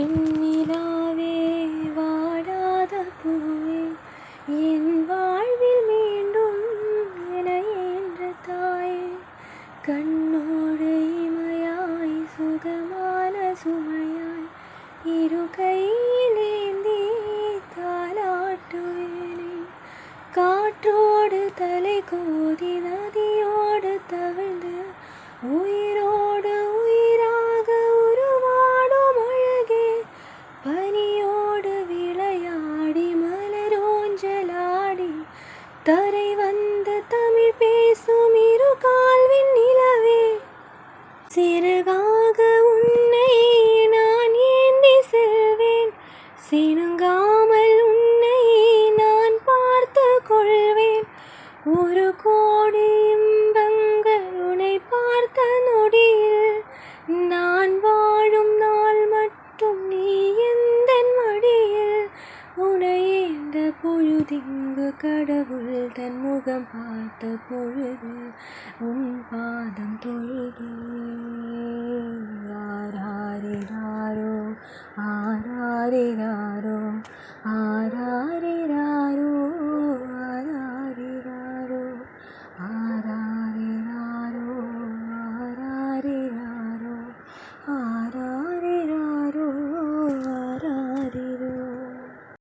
வாவெண்ணிலாவே வாடாத பூவே என் வாழ்வில் மீண்டும் என என்ற தாயே கண்ணோடு இமையாய் சுகமான சுமையாய் இரு கையிலேந்தி தாலாட்டுவேனே காற்றோடு தலை கோதி நதியோடு தவிழ்ந்து உயிரோடு உயிராக உருவாடும் அழகே பனியோடு விளையாடி மலரோஞ்சலாடி தரை வந்து தமிழ் பேசும் இரு கால்வின் நிலவே சிறகாக உன்னை நான் ஏந்தி செல்வேன் சினுங்காமல் உன்னை நான் பார்த்து கொள்வேன் ஒரு கோடி இன்பங்கள் உன்னை பார்த்த நொடியில் நான் வாழும் நாள் மட்டும் நீ எந்தன் மடியில் உன்னை இந்த பொழுதிங்கு கடவுள் தன் முகம் பார்த்த பொழுது உன் பாதம் தொழுது ஆராரிராரோ ஆராரிராரோ.